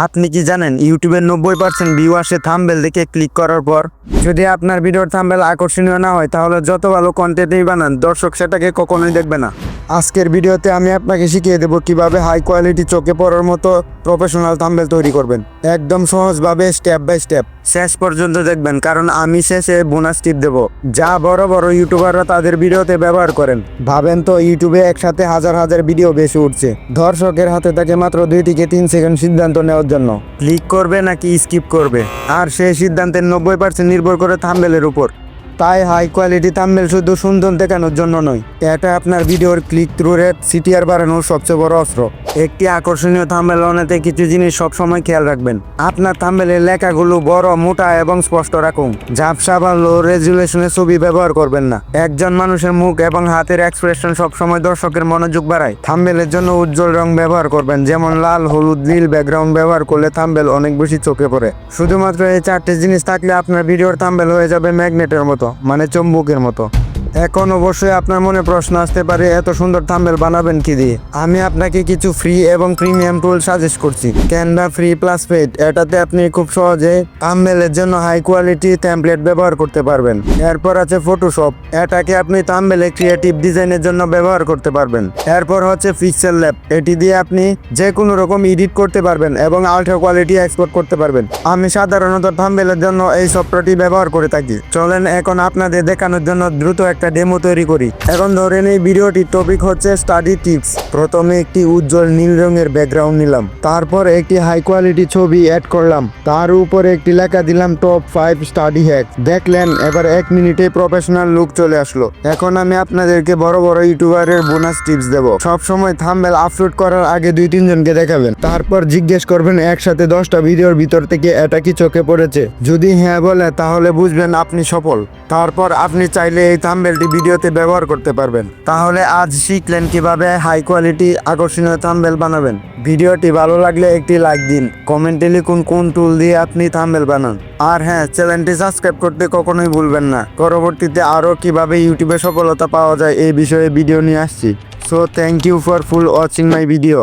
আপনি কি জানেন ইউটিউবের 90% ভিউ আসে থাম্বনেল দেখে ক্লিক করার পর? যদি আপনার ভিডিওর থাম্বনেল আকর্ষণীয় না হয় তাহলে যত ভালো কন্টেন্টই বানান দর্শক সেটাকে কখনোই দেখবে না। আজকের ভিডিওতে আমি আপনাকে শিখিয়ে দেবো কিভাবে হাই কোয়ালিটি চোখে পড়ার মতো প্রফেশনাল থাম্বনেল তৈরি করবেন, একদম সহজভাবে স্টেপ বাই স্টেপ। শেষ পর্যন্ত দেখবেন, কারণ আমি শেষে বোনাস টিপ দেবো যা বড় বড় ইউটিউবাররা তাদের ভিডিওতে ব্যবহার করেন। ভাবেন তো, ইউটিউবে একসাথে হাজার হাজার ভিডিও বেশি উঠছে, দর্শকের হাতে থাকে মাত্র 2 থেকে 3 সেকেন্ড সিদ্ধান্ত নেওয়ার জন্য ক্লিক করবে নাকি স্কিপ করবে, আর সেই সিদ্ধান্তের 90% নির্ভর করে থাম্বনেলের উপর। তাই হাই কোয়ালিটি থাম্বনেল শুধু সুন্দর দেখানোর জন্য নয়, এটা আপনার ভিডিওর ক্লিক থ্রু রেট সিটিআর বাড়ানোর সবচেয়ে বড় অস্ত্র। একটি আকর্ষণীয় থাম্বনেল বানাতে কিছু জিনিস সবসময় খেয়াল রাখবেন। আপনার থাম্বনেলের লেখাগুলো বড়, মোটা এবং স্পষ্ট রাখুন। ঝাপসা বা লো রেজুলেশনের ছবি ব্যবহার করবেন না। একজন মানুষের মুখ এবং হাতের এক্সপ্রেশন সবসময় দর্শকের মনোযোগ বাড়ায়। থাম্বনেলের জন্য উজ্জ্বল রং ব্যবহার করবেন, যেমন লাল, হলুদ, নীল। ব্যাকগ্রাউন্ড ব্যবহার করলে থাম্বনেল অনেক বেশি চোখে পড়ে। শুধুমাত্র এই 4টে জিনিস থাকলে আপনার ভিডিওর থাম্বনেল হয়ে যাবে ম্যাগনেটের মতো, মানে চুম্বকের মতো। এখন অবশ্যই আপনার মনে প্রশ্ন আসতে পারে, এত সুন্দর থাম্বনেল বানাবেন কি দিয়ে? আমি আপনাকে কিছু ফ্রি এবং প্রিমিয়াম টুল সাজেস্ট করছি। ক্যানভা ফ্রি প্লাস পেইড, এটাতে আপনি খুব সহজে থাম্বনেলের জন্য হাই কোয়ালিটি টেমপ্লেট ব্যবহার করতে পারবেন। এরপর আছে ফটোশপ, এটাকে আপনি থাম্বনেলে ক্রিয়েটিভ ডিজাইনের জন্য ব্যবহার করতে পারবেন। এরপর হচ্ছে পিক্সেল ল্যাব, এটি দিয়ে আপনি যে কোনো রকম এডিট করতে পারবেন এবং আল্ট্রা কোয়ালিটি এক্সপোর্ট করতে পারবেন। আমি সাধারণত থাম্বনেলের জন্য এই সফটওয়্যারটি ব্যবহার করে থাকি। চলেন এখন আপনাদের দেখানোর জন্য দ্রুত একটা ডেমো তৈরি করি। এখন ধরেন এই ভিডিওটির টপিক হচ্ছে স্টাডি টিপস। প্রথমে একটি উজ্জ্বল নীল রঙের ব্যাকগ্রাউন্ড নিলাম, তারপর একটি হাই কোয়ালিটি ছবি অ্যাড করলাম, তার উপরে একটি লেখা দিলাম টপ 5 স্টাডি হ্যাক। দেখলেন, এবার 1 মিনিটে প্রফেশনাল লুক চলে আসলো। এখন আমি আপনাদেরকে বড় বড় ইউটিউবারের বোনাস টিপস দেবো। সব সময় থাম্বনেল আপলোড করার আগে 2-3 জনকে দেখাবেন, তারপর জিজ্ঞেস করবেন একসাথে 10টা ভিডিওর ভিতর থেকে এটা কি চোখে পড়েছে। যদি হ্যাঁ বলে তাহলে বুঝবেন আপনি সফল। তারপর আপনি চাইলে এই থাম্বনেলটি ভিডিওতে ব্যবহার করতে পারবেন। তাহলে আজ শিখলেন কিভাবে হাই কোয়ালিটি আকর্ষণীয় থাম্বনেল বানাবেন। ভিডিওটি ভালো লাগলে একটি লাইক দিন, কমেন্টে লিখুন কোন টুল দিয়ে আপনি থাম্বনেল বানান। আর হ্যাঁ, চ্যানেলটি সাবস্ক্রাইব করতে কখনোই ভুলবেন না। পরবর্তীতে আরও কিভাবে ইউটিউবে সফলতা পাওয়া যায় এই বিষয়ে ভিডিও নিয়ে আসছি। So thank you for full watching my video.